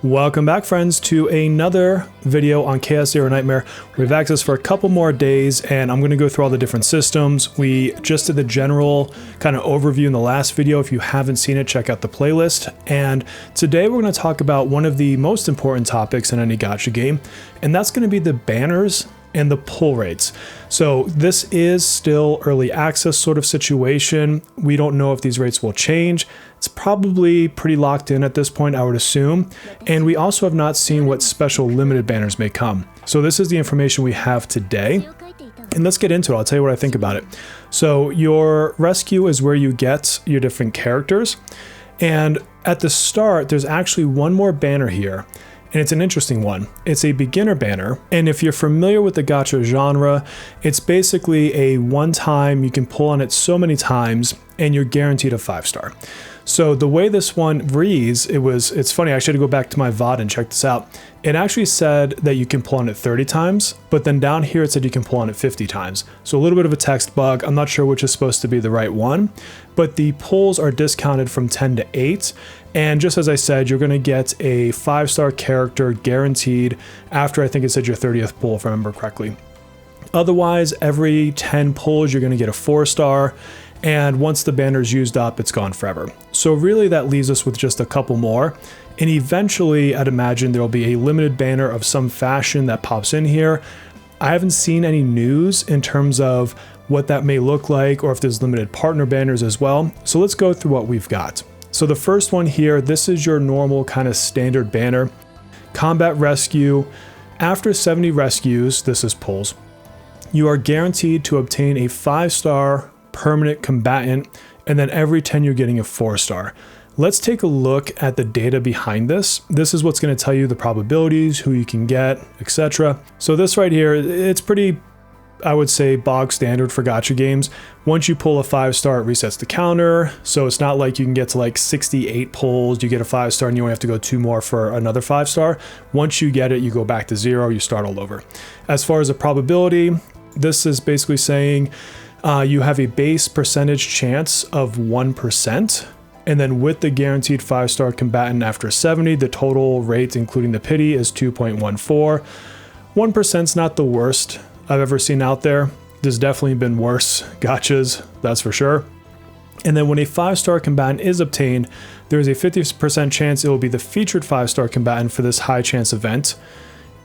Welcome back, friends, to another video on Chaos Zero Nightmare. We've access for a couple more days, and I'm going to go through all the different systems. We just did the general kind of overview in the last video. If you haven't seen it, check out the playlist. And today we're going to talk about one of the most important topics in any gacha game, and that's going to be the banners and the pull rates. So this is still early access sort of situation. We don't know if these rates will change. It's probably pretty locked in at this point, I would assume. And we also have not seen what special limited banners may come. So this is the information we have today. And let's get into it. I'll tell you what I think about it. So your rescue is where you get your different characters. And at the start, there's actually one more banner here. And it's an interesting one. It's a beginner banner, and if you're familiar with the gacha genre, it's basically a one-time, you can pull on it so many times, and you're guaranteed a 5-star. So the way this one reads, it's funny, I should go back to my VOD and check this out. It actually said that you can pull on it 30 times, but then down here it said you can pull on it 50 times. So a little bit of a text bug. I'm not sure which is supposed to be the right one, but the pulls are discounted from 10 to 8. And just as I said, you're gonna get a 5-star character guaranteed after, I think it said, your 30th pull, if I remember correctly. Otherwise, every 10 pulls, you're gonna get a 4-star. And once the banner's used up, it's gone forever. So really that leaves us with just a couple more. And eventually, I'd imagine there'll be a limited banner of some fashion that pops in here. I haven't seen any news in terms of what that may look like, or if there's limited partner banners as well. So let's go through what we've got. So the first one here, this is your normal kind of standard banner. Combat rescue. After 70 rescues, this is pulls, you are guaranteed to obtain a 5-star permanent combatant, and then every 10 you're getting a 4-star. Let's take a look at the data behind this. This is what's going to tell you the probabilities, who you can get, etc. So this right here, it's pretty, I would say, bog standard for gacha games. Once you pull a 5-star, it resets the counter. So it's not like you can get to like 68 pulls, you get a 5-star, and you only have to go 2 more for another 5-star. Once you get it, you go back to 0, you start all over. As far as the probability, this is basically saying you have a base percentage chance of 1. And then with the guaranteed 5-star combatant after 70, the total rate, including the pity, is 2.14. 1%'s not the worst I've ever seen out there. There's definitely been worse gachas, that's for sure. And then when a 5-star combatant is obtained, there's a 50% chance it will be the featured 5-star combatant for this high chance event.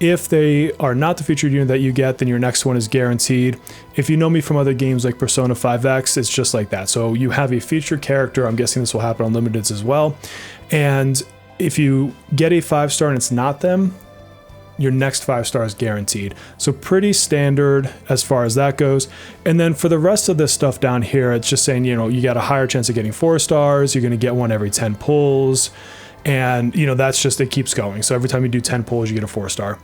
If they are not the featured unit that you get, then your next one is guaranteed. If you know me from other games like Persona 5X, it's just like that. So you have a featured character. I'm guessing this will happen on limiteds as well. And if you get a 5-star and it's not them, your next 5-star is guaranteed. So pretty standard as far as that goes. And then for the rest of this stuff down here, it's just saying, you know, you got a higher chance of getting 4 stars. You're going to get one every 10 pulls. And, you know, that's just, it keeps going. So every time you do 10 pulls, you get a 4-star.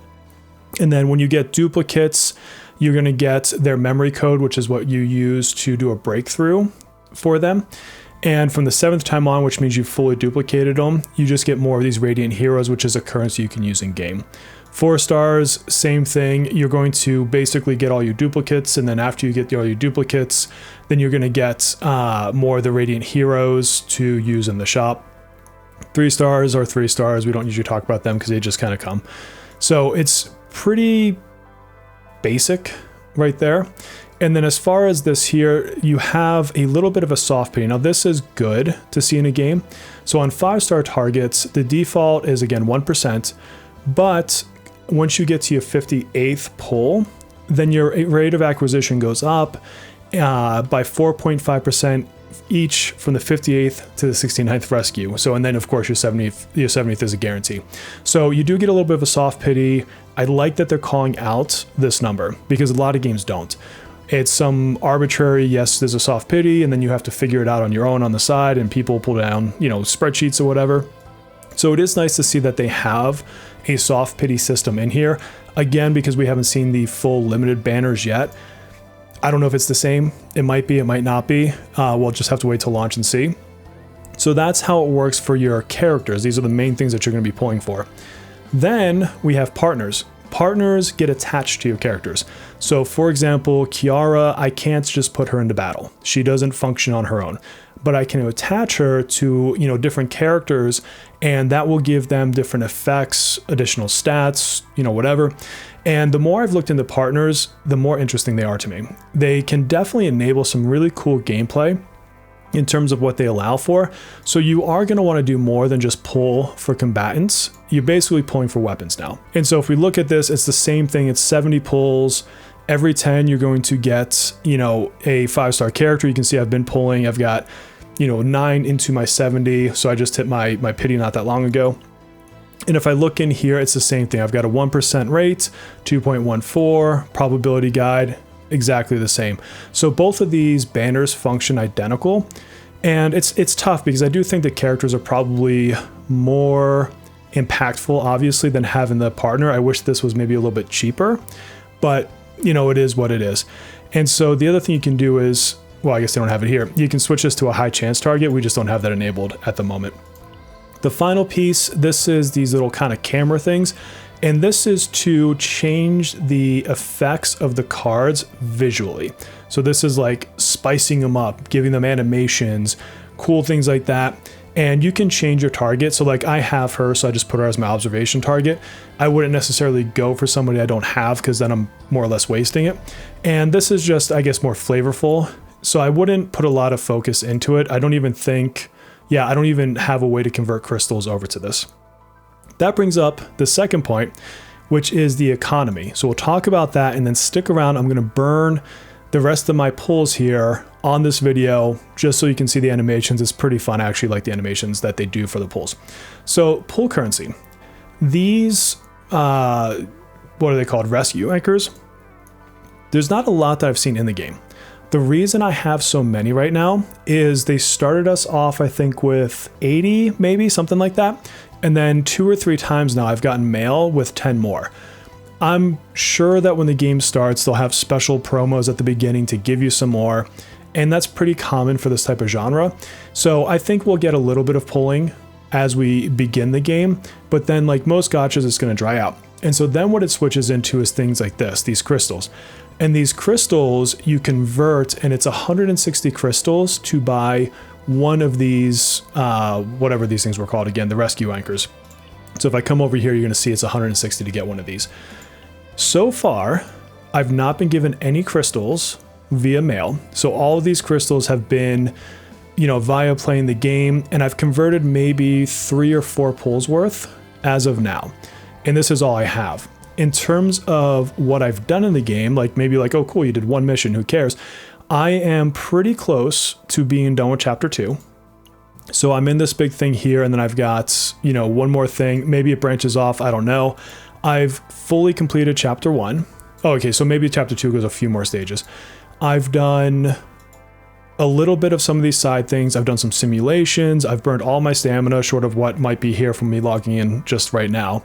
And then when you get duplicates, you're going to get their memory code, which is what you use to do a breakthrough for them. And from the 7th time on, which means you've fully duplicated them, you just get more of these radiant heroes, which is a currency you can use in game. 4 stars, same thing. You're going to basically get all your duplicates, and then after you get all your duplicates, then you're going to get more of the radiant heroes to use in the shop. 3 stars are 3 stars. We don't usually talk about them because they just kind of come. So it's pretty basic right there. And then as far as this here, you have a little bit of a soft pity. Now this is good to see in a game. So on 5-star targets, the default is again 1%, but once you get to your 58th pull, then your rate of acquisition goes up by 4.5% each from the 58th to the 69th rescue. So, and then of course your 70th is a guarantee. So you do get a little bit of a soft pity. I like that they're calling out this number because a lot of games don't. It's some arbitrary, yes, there's a soft pity, and then you have to figure it out on your own on the side, and people pull down, you know, spreadsheets or whatever. So it is nice to see that they have a soft pity system in here. Again, because we haven't seen the full limited banners yet. I don't know if it's the same. It might be, it might not be. We'll just have to wait till launch and see. So that's how it works for your characters. These are the main things that you're going to be pulling for. Then we have partners. Partners get attached to your characters. So for example, Kiara, I can't just put her into battle. She doesn't function on her own. but I can attach her to, you know, different characters, and that will give them different effects, additional stats, you know, whatever. And the more I've looked into partners, the more interesting they are to me. They can definitely enable some really cool gameplay in terms of what they allow for. So you are going to want to do more than just pull for combatants. You're basically pulling for weapons now. And so if we look at this, it's the same thing. It's 70 pulls. Every 10, you're going to get, you know, a 5-star character. You can see I've been pulling. I've got, you know, 9 into my 70. So I just hit my pity not that long ago. And if I look in here, it's the same thing. I've got a 1% rate, 2.14, probability guide, exactly the same. So both of these banners function identical. And it's tough because I do think the characters are probably more impactful, obviously, than having the partner. I wish this was maybe a little bit cheaper, but you know, it is what it is. And so the other thing you can do is, well, I guess they don't have it here. You can switch this to a high chance target. We just don't have that enabled at the moment. The final piece, this is these little kind of camera things. And this is to change the effects of the cards visually. So this is like spicing them up, giving them animations, cool things like that. And you can change your target. So like I have her, so I just put her as my observation target. I wouldn't necessarily go for somebody I don't have because then I'm more or less wasting it. And this is just, I guess, more flavorful. So I wouldn't put a lot of focus into it. I don't even think, I don't even have a way to convert crystals over to this. That brings up the second point, which is the economy. So we'll talk about that and then stick around. I'm going to burn the rest of my pulls here on this video just so you can see the animations. It's pretty fun. I actually like the animations that they do for the pulls. So pull currency. These, what are they called? Rescue anchors. There's not a lot that I've seen in the game. The reason I have so many right now is they started us off, I think, with 80, maybe something like that. And then 2 or 3 times now I've gotten mail with 10 more. I'm sure that when the game starts, they'll have special promos at the beginning to give you some more. And that's pretty common for this type of genre. So I think we'll get a little bit of pulling as we begin the game, but then like most gachas, it's going to dry out. And so then what it switches into is things like this, these crystals. And these crystals you convert, and it's 160 crystals to buy one of these, whatever these things were called again, the rescue anchors. So if I come over here, you're going to see it's 160 to get one of these. So far, I've not been given any crystals via mail. So all of these crystals have been, you know, via playing the game, and I've converted maybe 3 or 4 pulls worth as of now. And this is all I have. In terms of what I've done in the game, like maybe like, oh cool, you did 1 mission, who cares? I am pretty close to being done with chapter 2. So I'm in this big thing here, and then I've got, you know, one more thing. Maybe it branches off, I don't know. I've fully completed chapter 1. Oh, okay, so maybe chapter 2 goes a few more stages. I've done a little bit of some of these side things. I've done some simulations. I've burned all my stamina short of what might be here from me logging in just right now.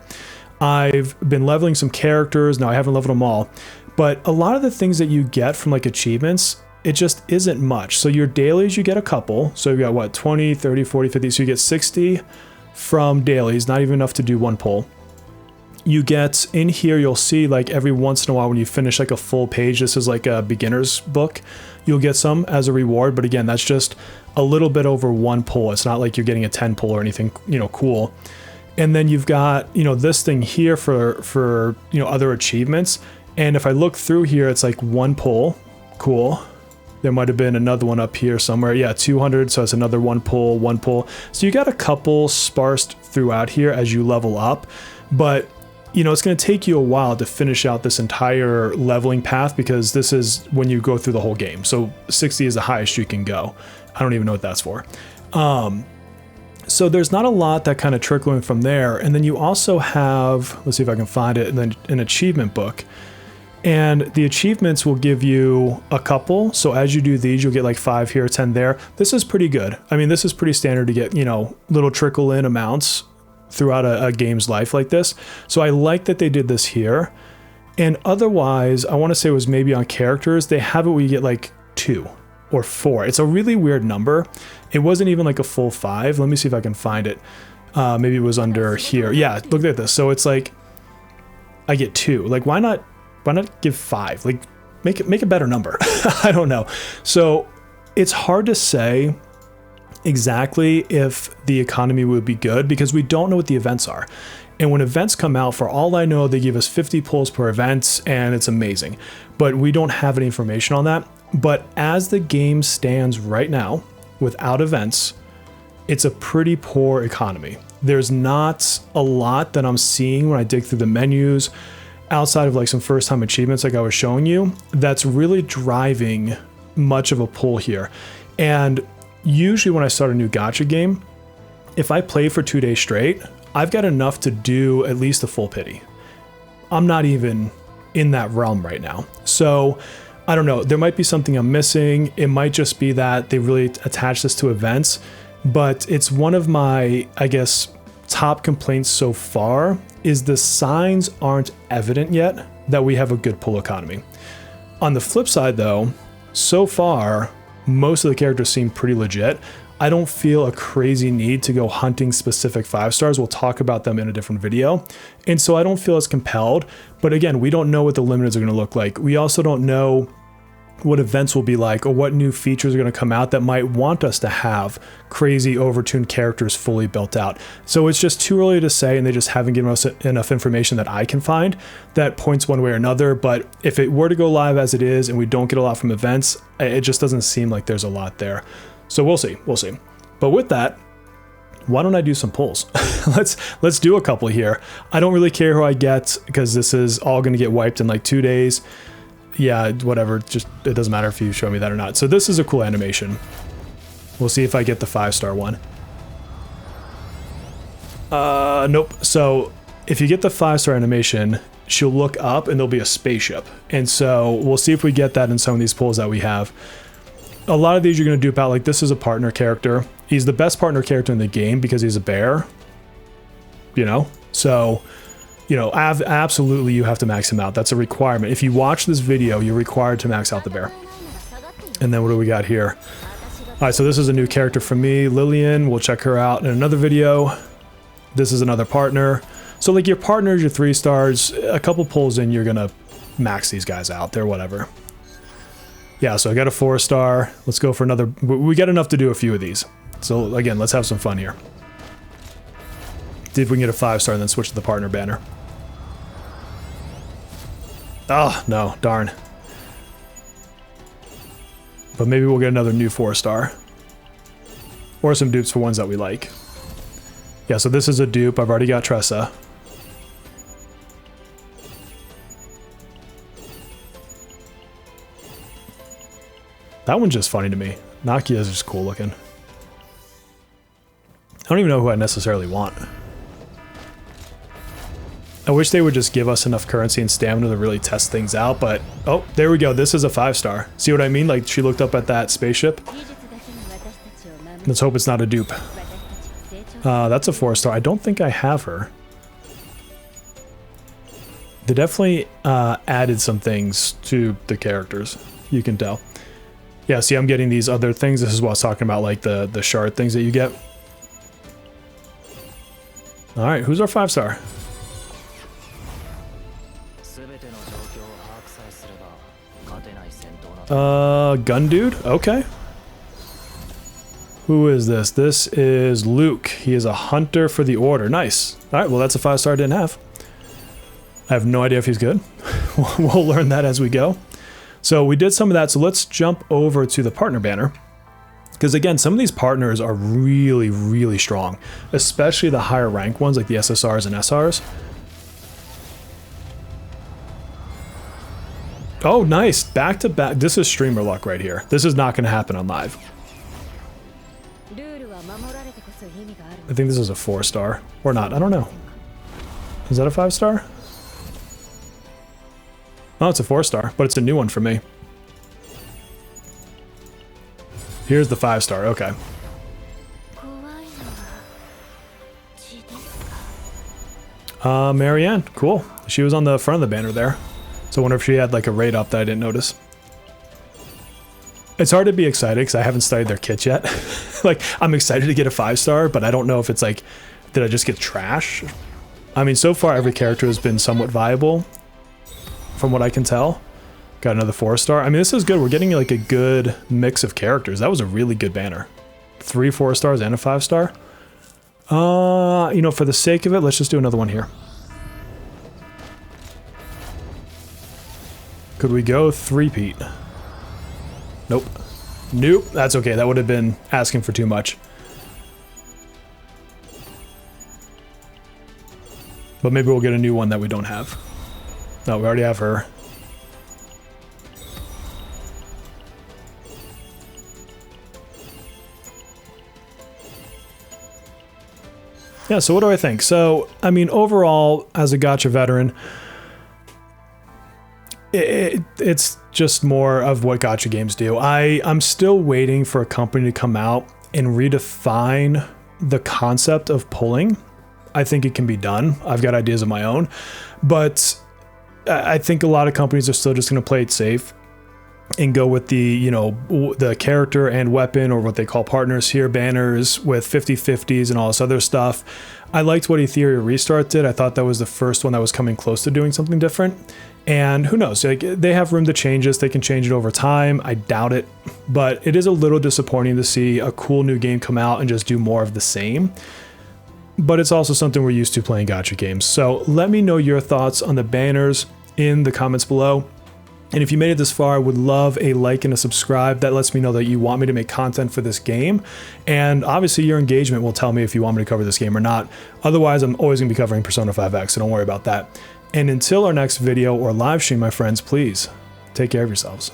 I've been leveling some characters. Now I haven't leveled them all, but a lot of the things that you get from like achievements, it just isn't much. So your dailies, you get a couple. So you've got what, 20, 30, 40, 50. So you get 60 from dailies, not even enough to do 1 pull. You get in here, you'll see like every once in a while when you finish like a full page, this is like a beginner's book, you'll get some as a reward. But again, that's just a little bit over 1 pull. It's not like you're getting a 10 pull or anything, you know, cool. And then you've got, you know, this thing here for, you know, other achievements. And if I look through here, it's like 1 pull. Cool. There might have been another one up here somewhere. Yeah, 200. So it's another 1 pull, 1 pull. So you got a couple sparsed throughout here as you level up. But, you know, it's going to take you a while to finish out this entire leveling path because this is when you go through the whole game. So 60 is the highest you can go. I don't even know what that's for. So there's not a lot that kind of trickling from there. And then you also have, let's see if I can find it, and then an achievement book. And the achievements will give you a couple. So as you do these, you'll get like 5 here, 10 there. This is pretty good. I mean, this is pretty standard to get, you know, little trickle in amounts throughout a game's life like this. So I like that they did this here. And otherwise, I want to say it was maybe on characters, they have it where you get like 2 or 4. It's a really weird number. It wasn't even like a full 5. Let me see if I can find it. Maybe it was under here. Yeah, look at this. So it's like I get 2. Like why not give 5? Like make a better number. I don't know. So it's hard to say exactly if the economy would be good because we don't know what the events are. And when events come out, for all I know, they give us 50 pulls per event and it's amazing, but we don't have any information on that. But as the game stands right now, without events, it's a pretty poor economy. There's not a lot that I'm seeing when I dig through the menus outside of like some first time achievements like I was showing you that's really driving much of a pull here. And usually when I start a new gacha game, if I play for 2 days straight, I've got enough to do at least a full pity. I'm not even in that realm right now. So I don't know, there might be something I'm missing. It might just be that they really attach this to events, but it's one of my, I guess, top complaints so far is the signs aren't evident yet that we have a good pull economy. On the flip side though, so far, most of the characters seem pretty legit. I don't feel a crazy need to go hunting specific 5 stars. We'll talk about them in a different video. And so I don't feel as compelled, but again, we don't know what the limiteds are gonna look like. We also don't know what events will be like or what new features are going to come out that might want us to have crazy overtuned characters fully built out. So it's just too early to say, and they just haven't given us enough information that I can find that points one way or another. But if it were to go live as it is and we don't get a lot from events, it just doesn't seem like there's a lot there. So we'll see. But with that, why don't I do some pulls? let's do a couple here. I don't really care who I get because this is all going to get wiped in like 2 days. Yeah, whatever, just it doesn't matter if you show me that or not. So this is a cool animation. We'll see if I get the 5-star one. Nope. So if you get the 5-star animation, she'll look up and there'll be a spaceship. And so we'll see if we get that in some of these pulls that we have. A lot of these you're going to dupe out. Like this is a partner character. He's the best partner character in the game because he's a bear. You know? So, you know, absolutely you have to max him out. That's a requirement. If you watch this video, you're required to max out the bear. And then what do we got here? All right, so this is a new character for me, Lillian. We'll check her out in another video. This is another partner. So like your partners, your 3 stars, a couple pulls in, you're gonna max these guys out. They're whatever. Yeah, so I got a 4-star. Let's go for another. We got enough to do a few of these. So again, let's have some fun here. See if we can get a 5-star and then switch to the partner banner. Oh, no, darn. But maybe we'll get another new 4-star. Or some dupes for ones that we like. Yeah, so this is a dupe. I've already got Tressa. That one's just funny to me. Nakia is just cool looking. I don't even know who I necessarily want. I wish they would just give us enough currency and stamina to really test things out, but... Oh, there we go. This is a 5-star. See what I mean? Like, she looked up at that spaceship. Let's hope it's not a dupe. That's a 4-star. I don't think I have her. They definitely added some things to the characters. You can tell. Yeah, see, I'm getting these other things. This is what I was talking about, like the shard things that you get. Alright, who's our 5-star? Gun dude? Okay. Who is this? This is Luke. He is a hunter for the order. Nice. Alright, well that's a 5-star I didn't have. I have no idea if he's good. We'll learn that as we go. So we did some of that, so let's jump over to the partner banner. Because again, some of these partners are really, really strong. Especially the higher rank ones like the SSRs and SRs. Oh, nice. Back to back. This is streamer luck right here. This is not going to happen on live. I think this is a 4-star. Or not. I don't know. Is that a 5-star? Oh, it's a 4-star, but it's a new one for me. Here's the 5-star. Okay. Marianne. Cool. She was on the front of the banner there. So I wonder if she had like a raid up that I didn't notice. It's hard to be excited because I haven't studied their kits yet. Like, I'm excited to get a 5-star, but I don't know if it's like, did I just get trash? I mean, so far every character has been somewhat viable, from what I can tell. Got another 4-star. I mean, this is good. We're getting like a good mix of characters. That was a really good banner. 3 4-stars and a 5-star. You know, for the sake of it, let's just do another one here. Could we go 3-peat? Nope. Nope. That's okay. That would have been asking for too much. But maybe we'll get a new one that we don't have. No, we already have her. Yeah, so what do I think? So, I mean, overall, as a gacha veteran, it's just more of what gacha games do. I'm still waiting for a company to come out and redefine the concept of pulling. I think it can be done. I've got ideas of my own, but I think a lot of companies are still just going to play it safe and go with the, you know, the character and weapon, or what they call partners here, banners with 50/50s and all this other stuff. I liked what Ethereum Restart did. I thought that was the first one that was coming close to doing something different. And who knows, like, they have room to change this. They can change it over time. I doubt it, but it is a little disappointing to see a cool new game come out and just do more of the same. But it's also something we're used to playing gacha games. So let me know your thoughts on the banners in the comments below. And if you made it this far, I would love a like and a subscribe. That lets me know that you want me to make content for this game. And obviously your engagement will tell me if you want me to cover this game or not. Otherwise, I'm always going to be covering Persona 5X, so don't worry about that. And until our next video or live stream, my friends, please take care of yourselves.